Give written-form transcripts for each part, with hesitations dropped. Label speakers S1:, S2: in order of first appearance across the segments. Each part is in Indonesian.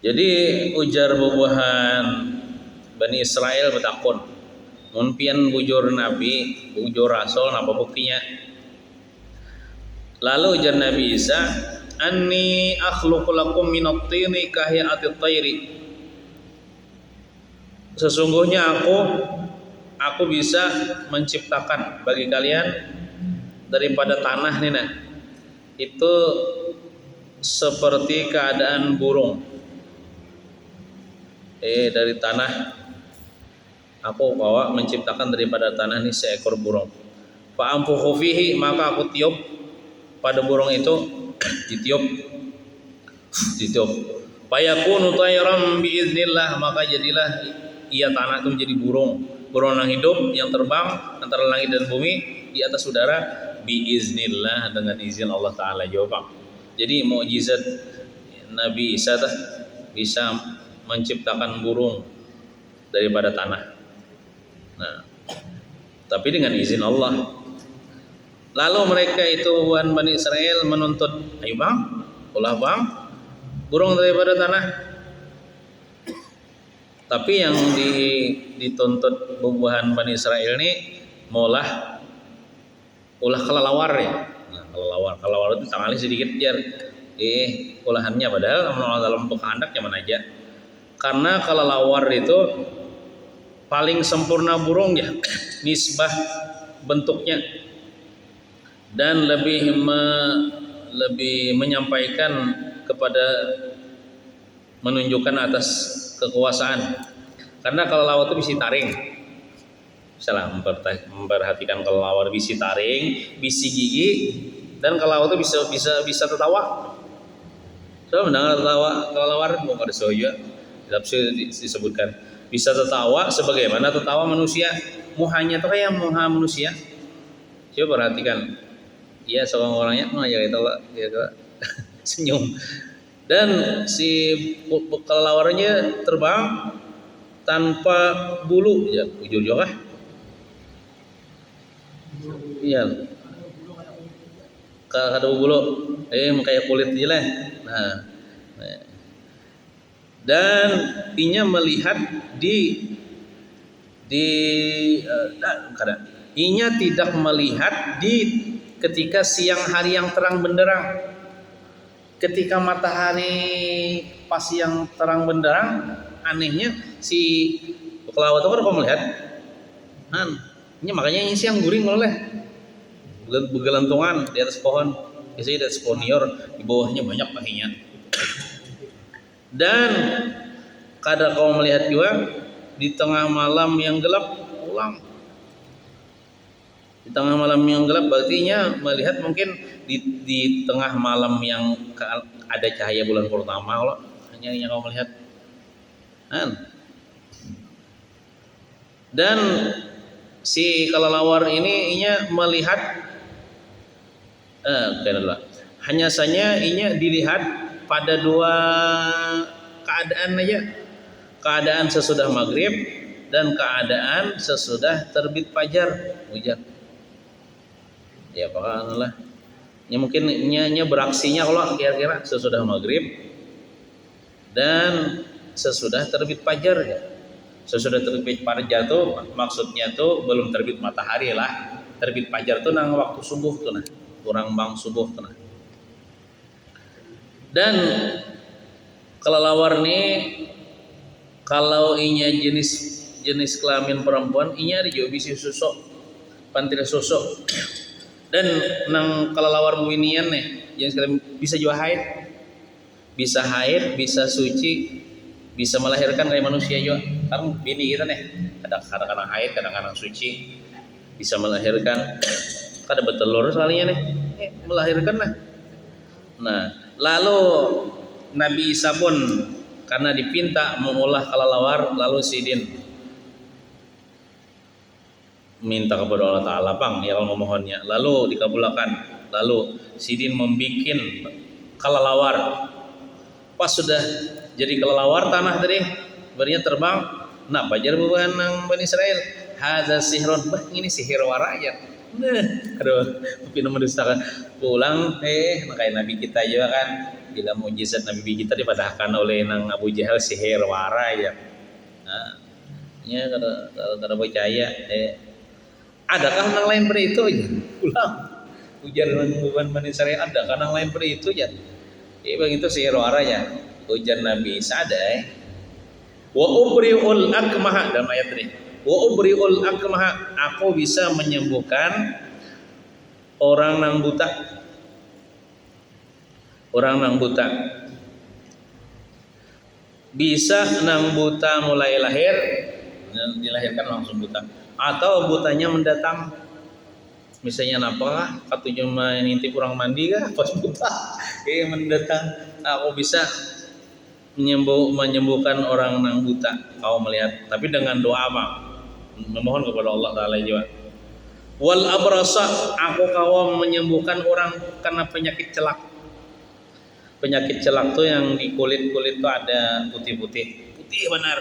S1: Jadi ujar bubuhan Bani Israel betakun, mun pian bujur Nabi, bujur Rasul, napa buktinya? Lalu ujar Nabi Isa, anni akhluqu lakum minat tini kahiyati tayri. Sesungguhnya aku bisa menciptakan bagi kalian daripada tanah nih nah. Itu seperti keadaan burung. Dari tanah aku bawa menciptakan daripada tanah ini seekor burung. Fa anfukhu fihi, maka aku tiup pada burung itu, ditiup. Fayakunu tayran biiznillah, maka jadilah ia tanah itu menjadi burung yang hidup yang terbang antara langit dan bumi di atas udara biiznillah, dengan izin Allah Taala. Jawab. Jadi mukjizat Nabi Isa bisa menciptakan burung daripada tanah. Nah, tapi dengan izin Allah. Lalu mereka itu Bani Israel menuntut, ayo bang, ulah bang, burung daripada tanah. Tapi yang dituntut bubuhan Bani Israel ini ulah kelelawar ya. Nah, kelelawar itu tangannya sedikit jar. Ulahannya padahal dalam bentuk anak zaman aja. Karena kelelawar itu paling sempurna burung ya, nisbah bentuknya, dan lebih menyampaikan kepada menunjukkan atas kekuasaan. Karena kelelawar itu bisi taring, misalnya memperhatikan kelelawar bisi taring, bisi gigi, dan kelelawar itu bisa tertawa. So mendengar tertawa kelelawar bukan ada soya. Tafsir disebutkan bisa tertawa sebagaimana tertawa manusia, muhanya tuh kayak muha manusia. Coba perhatikan, ya seorang orangnya mengajar itu ya, senyum, dan si kelelawarnya terbang tanpa bulu ya, jujur juga. Iya, kada bulu, kayak kulit aja lah. Nah. Dan inya melihat inya tidak melihat di ketika siang hari yang terang benderang. Ketika matahari pas yang terang benderang, anehnya si kelelawar itu kan kau melihat, makanya ini siang guring oleh begelantungan di atas pohon, biasanya di atas pohon liar, di bawahnya banyak tahinya. Dan kadang kau melihat juga di tengah malam yang gelap, di tengah malam yang gelap berarti melihat mungkin di tengah malam yang ada cahaya bulan purnama, kalau hanya kau melihat. Dan si kelelawar ini inya melihat hanya saja inya dilihat pada dua keadaan aja, keadaan sesudah maghrib dan keadaan sesudah terbit fajar hujan. Ya pokoknya ya mungkin nya beraksinya kalau kira-kira sesudah maghrib dan sesudah terbit fajar ya. Sesudah terbit fajar tuh maksudnya tuh belum terbit matahari lah. Terbit fajar tuh nang waktu subuh tuh nah, kurang bang subuh tuh nah. Dan kelelawar nih kalau inya jenis kelamin perempuan, inya ada juga bisa susuk, pantil susuk. Dan nang kelelawar muinian nih jenis kelamin bisa juga haid, bisa suci, bisa melahirkan kayak manusia juga. Kan bini kita nih kadang-kadang haid, kadang-kadang suci, bisa melahirkan, kada bertelur soalnya nih melahirkan lah. Nah, lalu Nabi Isa pun karena dipinta mengolah kelelawar, lalu sidin minta kepada Allah Ta'ala ya kalau memohonnya, lalu dikabulkan. Lalu sidin membikin kelelawar. Pas sudah jadi kelelawar tanah tadi berinya terbang. Nah, bajar bubuhan nang Bani Israel, hadza sihrun, ini sihir waraja. Nah, aduh, tapi nomor dustakan pulang kayak Nabi kita juga kan, bila mujizat Nabi kita dipadahkan oleh nang Abu Jahal sihir wara ya. Nah, ya kalau percaya adakah nang lain pada itu aja pulang ujar nang beban Bani Israil ada kan nang lain pada itu aja. Bang itu sihir wara ya. Ujar Nabi Isa ada wa ubriul akmaha dalam ayat ini. Wa ubriul akmaha, aku bisa menyembuhkan orang nang buta. Orang nang buta. Bisa nang buta mulai lahir, dilahirkan langsung buta. Atau butanya mendatang. Misalnya napa katunya ngintip kurang mandi kah pas buta. Mendatang aku bisa menyembuhkan orang nang buta kau melihat, tapi dengan doa apa? Memohon kepada Allah Taala juga. Wal abrasa, aku kau menyembuhkan orang karena penyakit celak. Penyakit celak tuh yang di kulit tuh ada putih benar.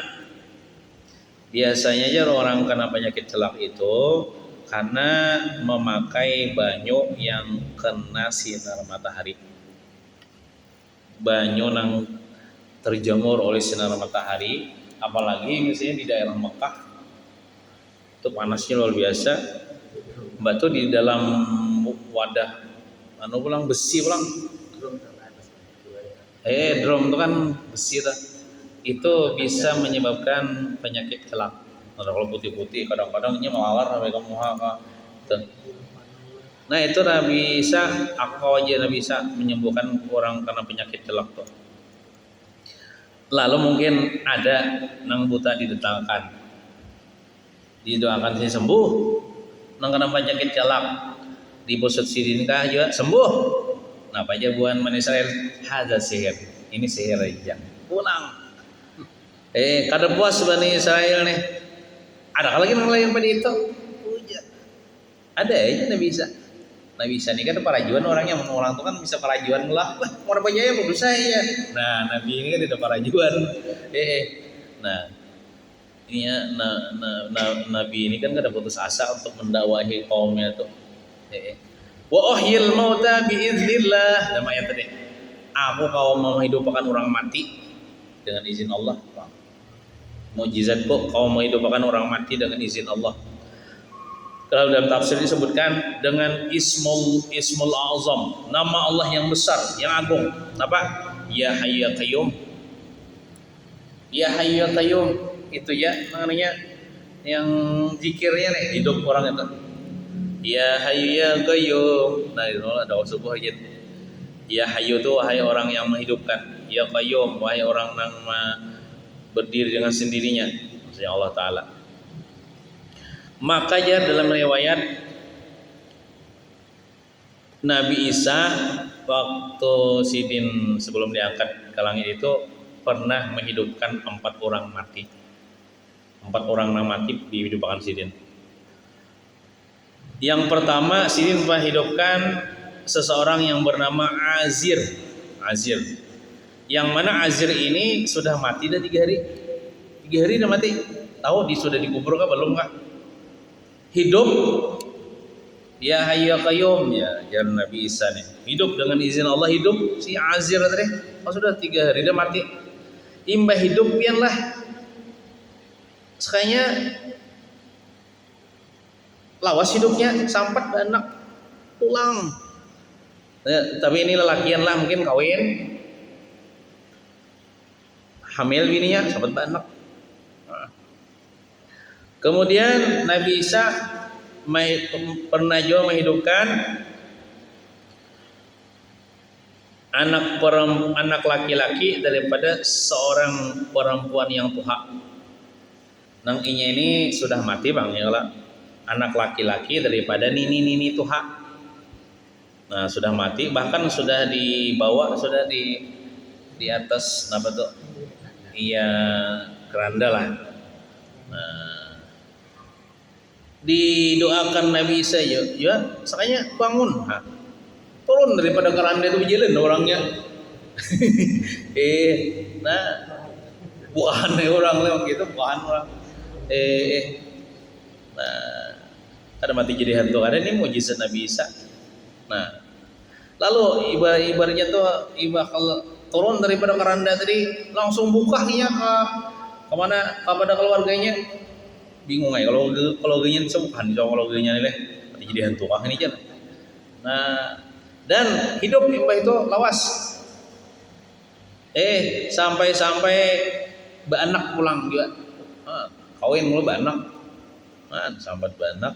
S1: Biasanya aja orang kena penyakit celak itu karena memakai banyu yang kena sinar matahari. Banyu nang terjemur oleh sinar matahari, apalagi misalnya di daerah Mekah itu panasnya luar biasa. Batu di dalam wadah pulang besi pulang drum itu kan besi tuh. Itu bisa menyebabkan penyakit celak. Kalau putih-putih kadang-kadang ini melawar sampai ke muka tuh. Nah itu Nabi Isa, aku aja Nabi Isa menyembuhkan orang karena penyakit celak tuh. Lalu mungkin ada nang buta didoakan si sembuh, nang kena penyakit celak di pusat sidin kah juga sembuh. Nah apa aja buan Bani Israil hadza sihir, ini sihir aja pulang. Kada puas Bani Israil nih, ada lagi nang lain pada itu ada aja Nabi Isa nih kan parajuan orangnya, orang tuh kan bisa parajuan lah, mau apa aja ya mau saya. Nah Nabi ini kan tidak parajuan. Nah ini ya, Nabi ini kan kada putus asa untuk mendakwahi kaumnya tuh. Wa uhyil mauta biiznillah, nama ayat tadi. Aku kau menghidupkan orang mati dengan izin Allah. Mukjizat kok kau menghidupkan orang mati dengan izin Allah. Kalau dalam tafsir disebutkan dengan Ismul Azam, nama Allah yang besar, yang agung. Apa? Ya Hayyu ya Qayyum. Ya Hayyu ya Qayyum itu ya namanya yang zikirnya nih hidup orang itu. Ya Hayyu ya Qayyum. Nah itu ada subuh aja. Ya Hayyu itu wahai orang yang menghidupkan. Ya Qayyum wahai orang yang berdiri dengan sendirinya. Maksudnya Allah Taala. Makanya dalam riwayat Nabi Isa waktu sidin sebelum diangkat ke langit itu pernah menghidupkan 4 orang mati. 4 orang mati dihidupkan sidin. Yang pertama sidin menghidupkan seseorang yang bernama Azir. Yang mana Azir ini sudah mati dah 3 hari. 3 hari dah mati. Tahu sudah dikubur kah belum kah? Hidup ya Hayyu ya Qayyum ya Nabi Isa nih hidup dengan izin Allah, hidup si Azir tadi sudah 3 hari dia mati, imbah hidup pianlah sekanya lawas hidupnya sampat anak pulang tapi ini lelakian lah mungkin kawin hamil bininya sampat anak. Kemudian Nabi Isa pernah juga menghidupkan anak laki-laki daripada seorang perempuan yang tuha. Nang inya ini sudah mati bang ya lah. Anak laki-laki daripada nini tuha. Nah sudah mati, bahkan sudah dibawa, sudah di atas apa tuh? Iya keranda lah. Nah, didoakan Nabi Isa ya sakanya bangun turun daripada keranda itu berjalan orangnya nah bukan orang lewat gitu bukan orang nah ada mati jadi hantu, ada ini mujizat Nabi Isa. Nah, lalu ibaratnya tuh kalau turun daripada keranda tadi langsung bukanya ke kemana kepada keluarganya, bingung aja kalau keluarganya disembuhkan, kalau keluarganya nih mati jadi hantu ini kan. Nah, dan hidup Mbah itu lawas. Sampai beranak pulang juga. Kawin mulu beranak. Sampai beranak.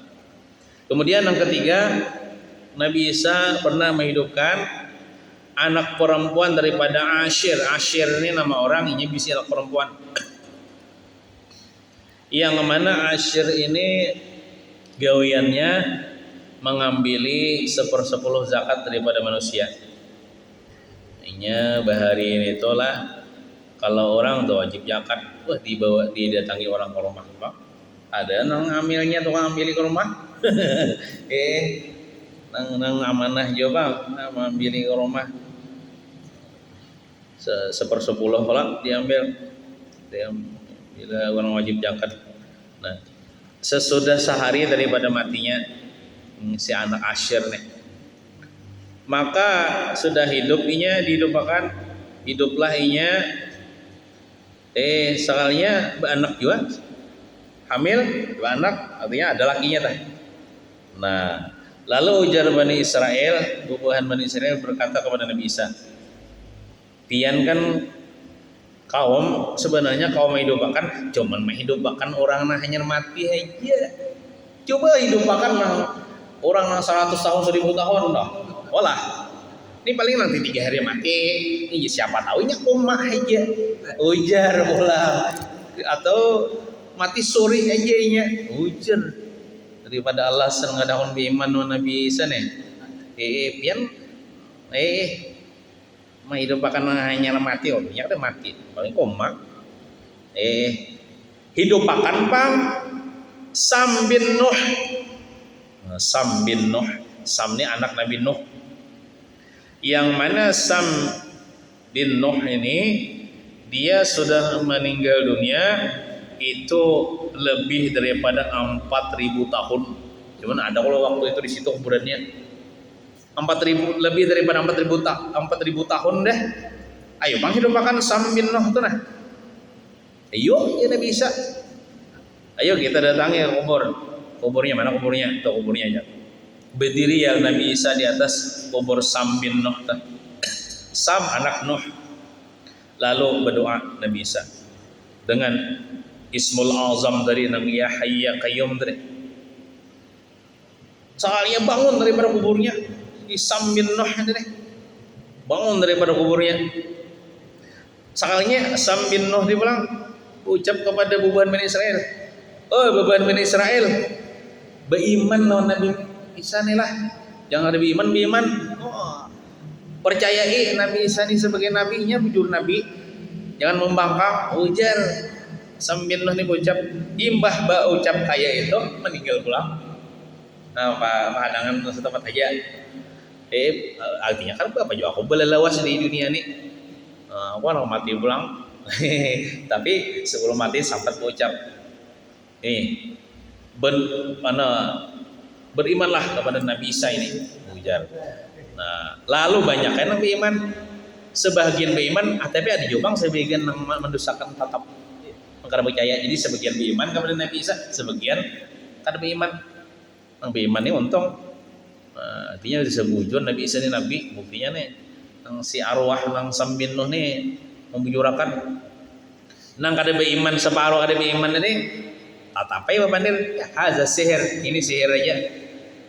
S1: Kemudian yang ketiga, Nabi Isa pernah menghidupkan anak perempuan daripada Asyir. Asyir ini nama orang, ini bisa anak perempuan. Yang mana Asyir ini gawiannya mengambil 1/10 zakat daripada manusia. Ini bahari ini itulah kalau orang tuh wajib zakat, didatangi orang ke rumah, Pak. Ada nang ambilnya tukang ambil ke rumah. nang amanah juga Bang, ambil ke rumah. 1/10 kalau diambil. Bila orang wajib zakat. Nah, sesudah sehari daripada matinya si anak Asyir nih, maka sudah hiduplah inya sekalinya beranak juga, hamil beranak, artinya ada lakinya tah. Nah, lalu ujar Bani Israel, bubuhan Bani Israel berkata kepada Nabi Isa, pian kan kaum sebenarnya kaum hidupkan cuman menghidupkan orang nah hanya mati aja, coba hidupkan orang yang 100 tahun 1000 tahun dah. Olah. Ini paling nanti 3 hari mati. Ini siapa tahu nya koma aja. Ujar bola. Atau mati sore aja nya. Ujar. Daripada Allah seneng ngadahon beiman Nabi Isa nih. Pian menghidupkan hanya mati, nya udah mati. Paling koma. Hidupkan Pang Sam bin Nuh. Sam bin Nuh, Sam ini anak Nabi Nuh. Yang mana Sam bin Nuh ini dia sudah meninggal dunia itu lebih daripada 4000 tahun. Cuman ada kalau waktu itu di situ kuburannya 4000, lebih daripada 4000 tahun deh. Ayo Bang hidupkan Sam bin Nuh tuh nah. Ayo ya Nabi Isa. Ayo kita datangi kuburnya, mana kuburnya? Tuh kuburnya aja. Berdiri ya Nabi Isa di atas kubur Sam bin Nuh. Sam anak Nuh. Lalu berdoa Nabi Isa dengan Ismul Azam dari Nabi Ya Hayy Ya Qayyum dari. Sekalinya bangun daripada kuburnya di Sam bin Nuh ini. Bangun daripada kuburnya. Sekalinya Sam bin Nuh dibilang ucap kepada beban Bani Israel. Oh beban Bani Israel, beriman lawan Nabi Isa nih lah. Jangan ada beriman. Percayai Nabi Isa ini sebagai nabinya, bujur nabi. Jangan membangkang. Ujar sambil nih ucap imbah ba ucap kaya itu meninggal pulang. Nah pahadangan setempat aja. Artinya kan apa juga aku belelawas di dunia ini. Aku orang mati pulang. Tapi sebelum mati sempat ucap berimanlah kepada Nabi Isa ini, ujar. Nah, lalu banyak kan Nabi iman, sebagian beriman, tapi ada juga sebagian mendustakan tetap karena percaya. Jadi sebagian beriman kepada Nabi Isa, sebagian kada beriman. Yang beriman ini untung, artinya disebujur Nabi Isa ini Nabi, buktinya nih, yang si arwah yang Sam bin Nuh nih membujurakan. Nang kada beriman separuh kada beriman ini. Tatapai bapandir ya haza sihir, ini sihir aja.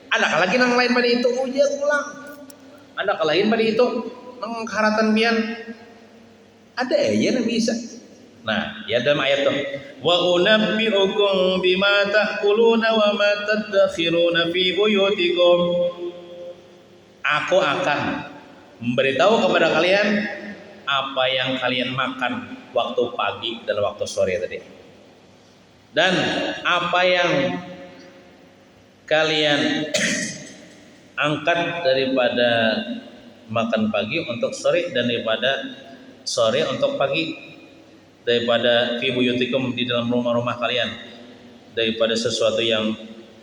S1: Ada lagi nang lain pada itu ujar pulang. Ada lain pada itu nang karatan pian. Ada aja Nabi Isa. Nah, ya dalam ayat tuh. Wa unabbiukum bima ta'kuluna wa ma tadakhiruna fi buyutikum. Aku akan memberitahu kepada kalian apa yang kalian makan waktu pagi dan waktu sore tadi. Dan apa yang kalian angkat daripada makan pagi untuk sore dan daripada sore untuk pagi, daripada fi buyutikum di dalam rumah-rumah kalian, daripada sesuatu yang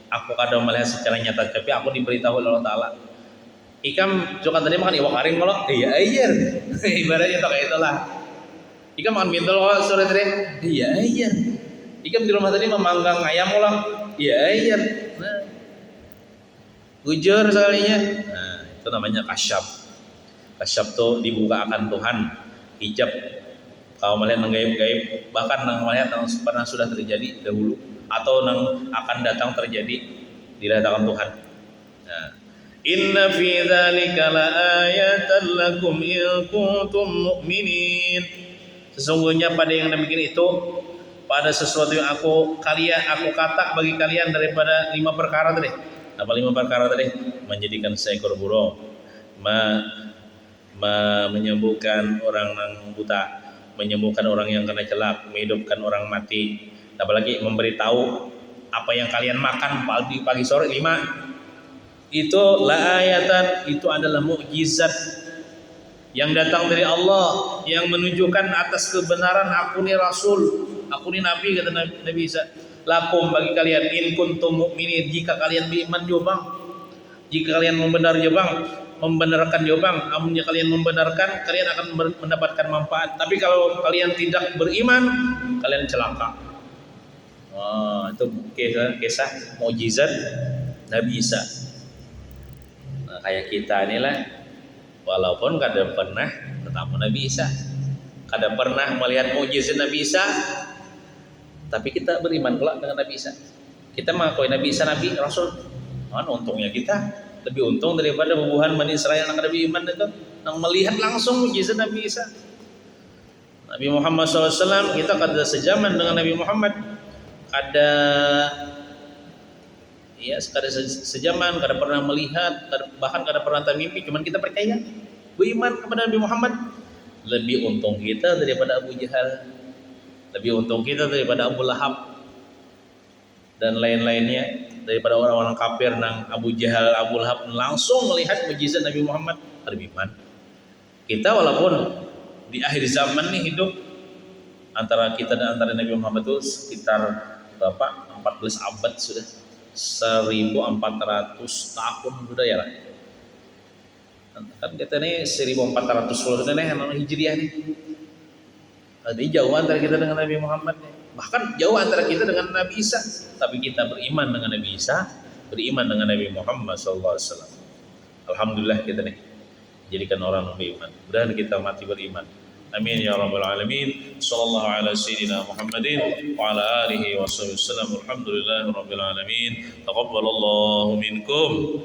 S1: aku kadang melihat secara nyata, tapi aku diberitahu oleh Allah Taala. Ikam juga tadi makan iwak aring kalau iya ayer ibaratnya tuh kayak itulah. Ikam makan bintol kalau sore tadi iya ayer. Ikam di rumah tadi memanggang ayam kalau iya ayer. Nah, bujur sekalinya. Nah, itu namanya kasyaf. Kasyaf tuh dibuka akan Tuhan, hijab. Kalau melihat yang gaib-gaib, bahkan yang melihat yang pernah sudah terjadi dahulu atau yang akan datang terjadi didatangkan Tuhan. Nah, inna fi dzalika laayatan lakum in kuntum mu'minin. Sesungguhnya pada yang demikian itu, pada sesuatu yang aku kata bagi kalian daripada 5 perkara tadi. Apa 5 perkara tadi? Menjadikan seekor burung, menyembuhkan orang yang buta, menyembuhkan orang yang kena celak, menghidupkan orang mati, apalagi memberitahu apa yang kalian makan pagi sore 5. Itu la ayatan, itu adalah mukjizat yang datang dari Allah yang menunjukkan atas kebenaran aku ni rasul, aku ni nabi, kata Nabi Isa. Lakum, bagi kalian, in kuntum mu'minin, jika kalian beriman jobang, jika kalian membenarkan jobang, amunnya kalian membenarkan, kalian akan mendapatkan manfaat. Tapi kalau kalian tidak beriman, kalian celaka. Itu kisah mukjizat Nabi Isa. Nah, kayak kita inilah, walaupun kadang pernah ketemu Nabi Isa, kadang pernah melihat mukjizat Nabi Isa, tapi kita beriman pula dengan Nabi Isa. Kita mengakui Nabi Isa Nabi Rasul. Untungnya kita lebih untung daripada bubuhan Bani Israel yang ada iman itu, yang melihat langsung mukjizat Nabi Isa. Nabi Muhammad SAW, kita kada sejaman dengan Nabi Muhammad, kada sejaman, kada pernah melihat, bahkan kada pernah termimpi, cuman kita percaya, beriman kepada Nabi Muhammad. Lebih untung kita daripada Abu Jahal, lebih untung kita daripada Abu Lahab dan lain-lainnya, daripada orang-orang kafir nang Abu Jahal, Abu Lahab langsung melihat mukjizat Nabi Muhammad, beriman. Kita walaupun di akhir zaman nih hidup, antara kita dan antara Nabi Muhammad itu sekitar berapa? 14 abad sudah, 1400 tahun sudah ya lah. Kan kita nih 1410 sudah nih emang Hijriah nih. Jadi jauh antara kita dengan Nabi Muhammad nih. Bahkan jauh antara kita dengan Nabi Isa, tapi kita beriman dengan Nabi Isa, beriman dengan Nabi Muhammad SAW. Alhamdulillah kita nih jadikan orang beriman. Mudah-mudahan kita mati beriman. Amin ya rabbal alamin. Sallallahu ala sayyidina Muhammadin wa ala alihi wa sallam. Alhamdulillah rabbil alamin. Taqabbalallahu minkum.